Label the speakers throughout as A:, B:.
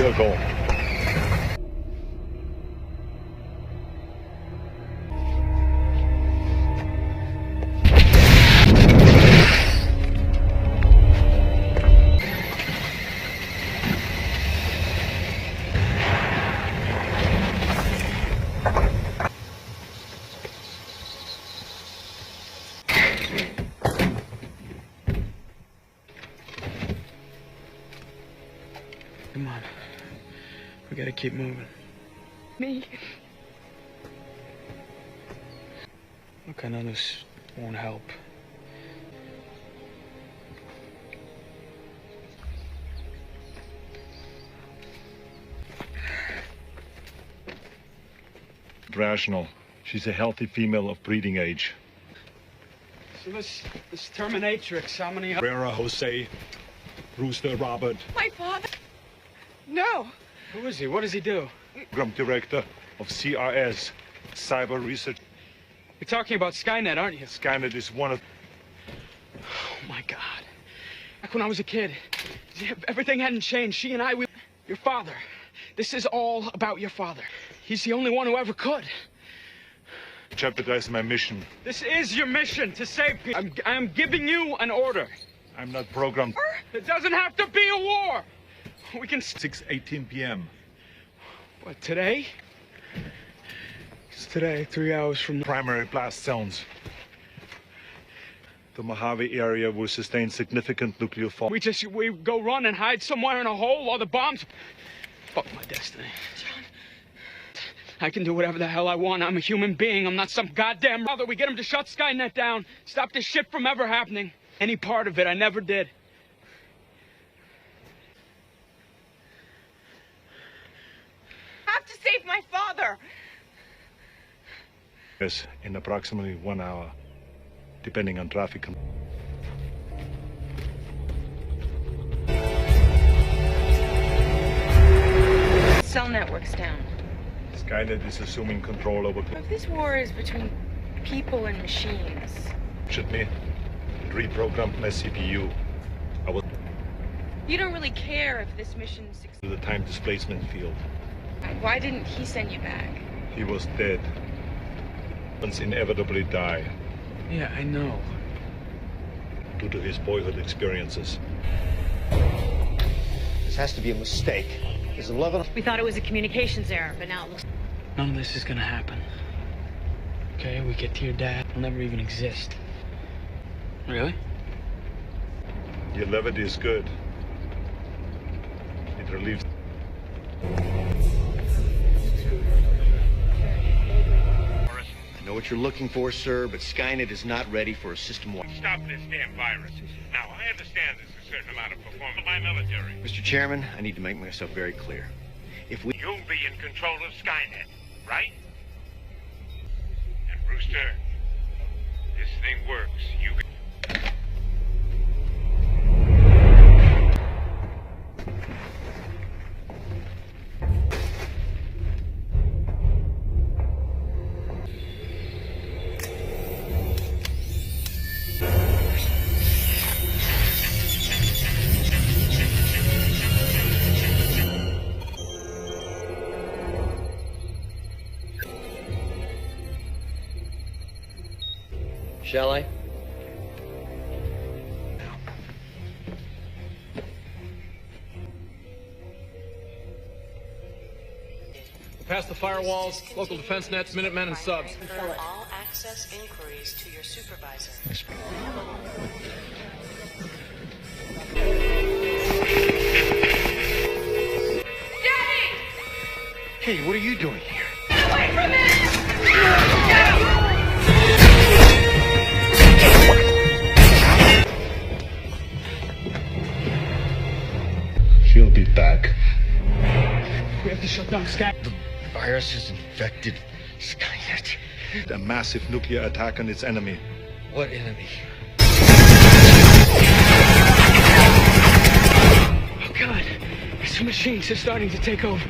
A: ago.
B: Come on. We gotta keep moving.
C: Me?
B: Look, I know this won't help.
A: Rational. She's a healthy female of breeding age.
B: So this Terminatrix, how many...
A: Rera Jose, Rooster Robert,
C: My father? No.
B: Who is he? What does he do?
A: Program Director of CRS, Cyber Research.
B: You're talking about Skynet, aren't you?
A: Skynet is one of...
B: Oh, my God. Back when I was a kid, everything hadn't changed. She and I, your father. This is all about your father. He's the only one who ever could.
A: Jeopardize my mission.
B: This is your mission, to save people. I'm giving you an order.
A: I'm not programmed.
B: It doesn't have to be a war. We can...
A: 6:18 p.m.
B: What, today? It's today, 3 hours from...
A: Primary blast zones. The Mojave area will sustain significant nuclear fallout.
B: We go run and hide somewhere in a hole while the bombs... Fuck my destiny.
C: John.
B: I can do whatever the hell I want. I'm a human being. I'm not some goddamn brother. We get him to shut Skynet down. Stop this shit from ever happening. Any part of it, I never did.
C: I have to save my father.
A: Yes, in approximately 1 hour, depending on traffic.
C: Cell network's down.
A: Skynet is assuming control over...
C: If this war is between people and machines...
A: Should me? It reprogrammed my CPU. I was
C: You don't really care if this mission succeeds.
A: to the time displacement field.
C: Why didn't he send you back?
A: He was dead. Humans inevitably die
B: Yeah, I know.
A: due to his boyhood experiences.
D: This has to be a mistake. There's 11...
E: We thought it was a communications error, but now it looks...
B: None of this is gonna happen. Okay, we get to your dad. He'll never even exist. Really?
A: Your levity is good. It relieves...
D: I know what you're looking for, sir, but Skynet is not ready for a system-wide...
F: Stop this damn virus. Now, I understand there's a certain amount of performance in my military.
D: Mr. Chairman, I need to make myself very clear. If we...
F: You'll be in control of Skynet, right? And Rooster, this thing works. You can...
G: Shall I?
H: Past the firewalls, local defense nets, Minutemen, and subs.
E: Confirm all access inquiries to your supervisor.
C: Daddy!
D: Hey, what are you doing here?
C: Get away from me!
A: She'll be back.
B: We have to shut down Skynet.
D: The virus has infected Skynet.
A: A massive nuclear attack on its enemy.
D: What enemy?
B: Oh, God. These machines are starting to take over.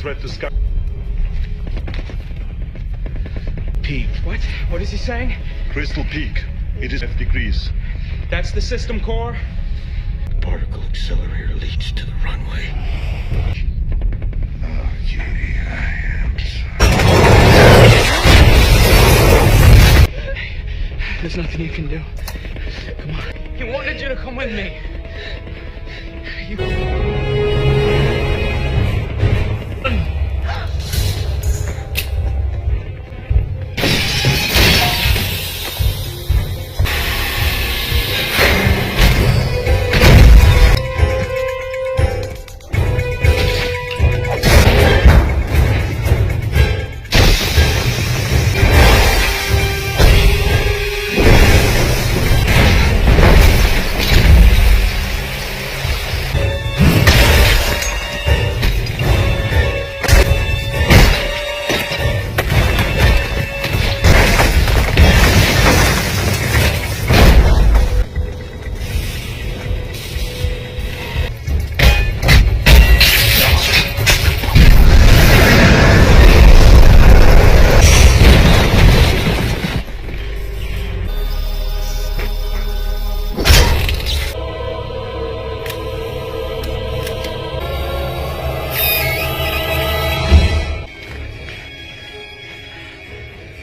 A: threat to Sky.
D: Peak.
B: What? What is he saying?
A: Crystal Peak. It is 5 degrees.
B: That's the system core?
D: Particle accelerator leads to the runway.
A: Oh, Katie, I am
B: There's nothing you can do. Come on. He wanted you to come with me.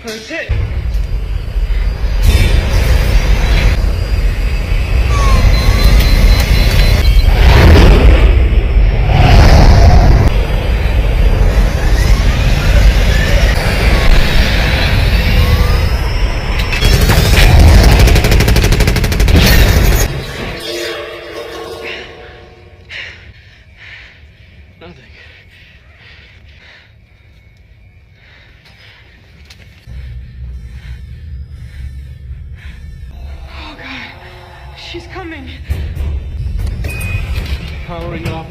B: That's it. Nothing. Oh God, she's coming.
H: Powering up.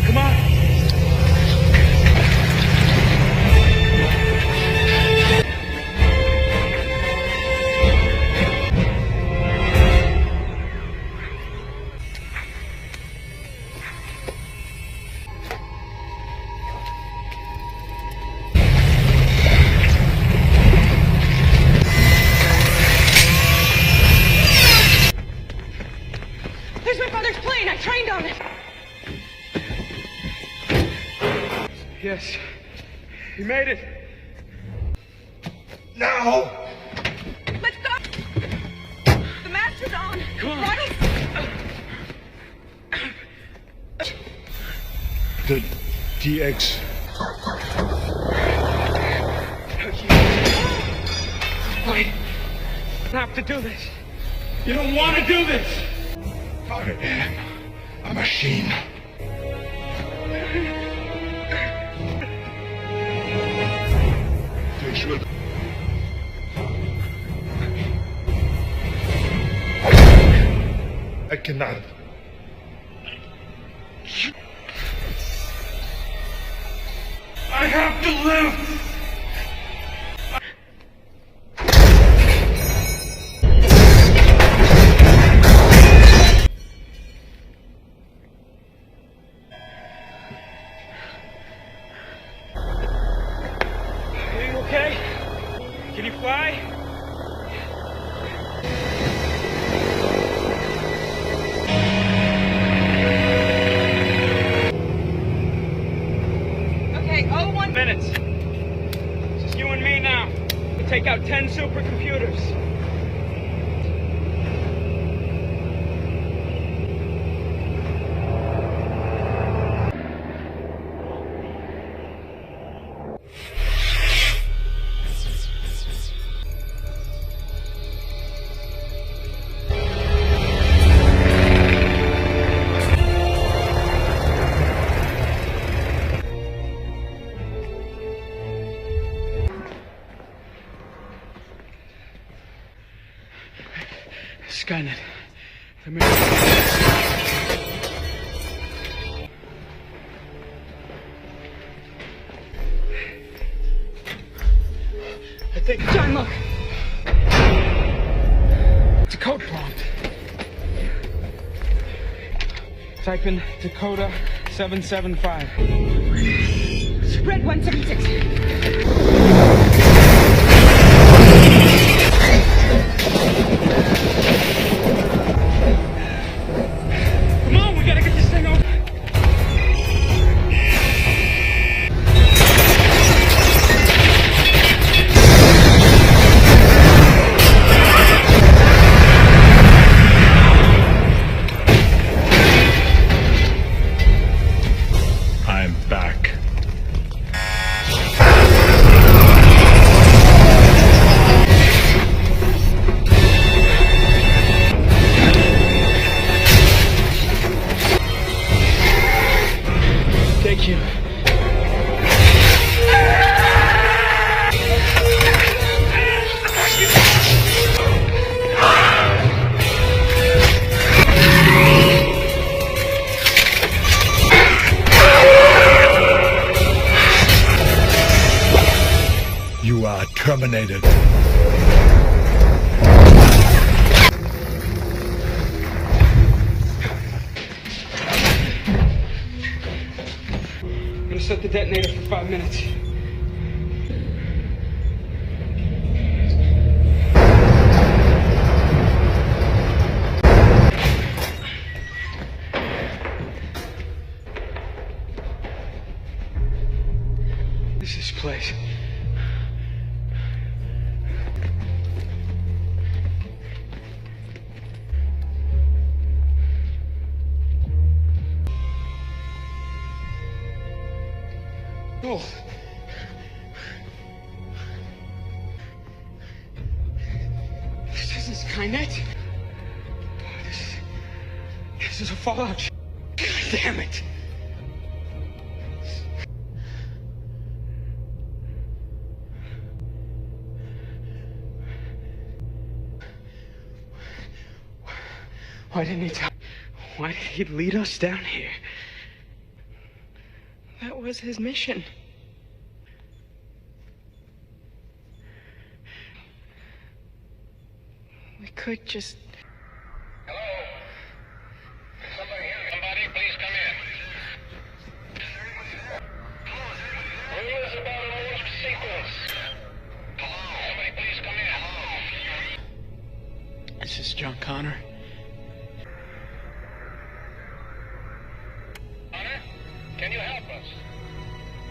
B: Come on.
C: There's my father's plane. I trained on it.
B: Yes. You made it.
A: Now!
C: Let's go. The master's on.
B: Come on.
C: Throttles.
A: The DX.
B: Wait. I have to do this. You don't want to do this.
A: I am a machine. This will... I cannot. I have to live!
B: Are you okay? Can you fly?
C: Okay, 01
B: Minutes. It's just you and me now. We take out 10 supercomputers. Skynet. I think... John, look! It's a code prompt. Type in Dakota 775.
C: Spread 176.
B: Come on, we gotta get this thing over.
A: I'm back.
B: Thank you.
A: You are terminated.
B: I'm gonna set the detonator for 5 minutes. This is this place. Oh. This isn't Skynet. This is a Fallout. God damn it. Why didn't he tell? Why did he lead us down here? That was his mission.
C: We could just...
F: Hello? Somebody here? Somebody, please come in. Who is about an old sequence? Hello? Somebody, please come in.
B: This is John Connor.
F: Connor, can you help us?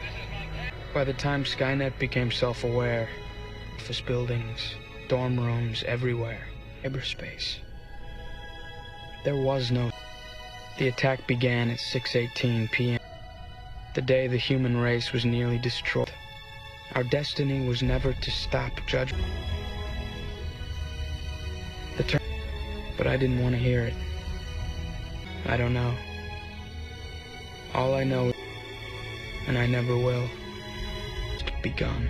F: This is Montana.
B: By the time Skynet became self-aware, office buildings, dorm rooms everywhere, cyberspace. There was no... The attack began at 6:18 p.m. The day the human race was nearly destroyed. Our destiny was never to stop judgment. But I didn't want to hear it. I don't know. All I know, and I never will, is begun.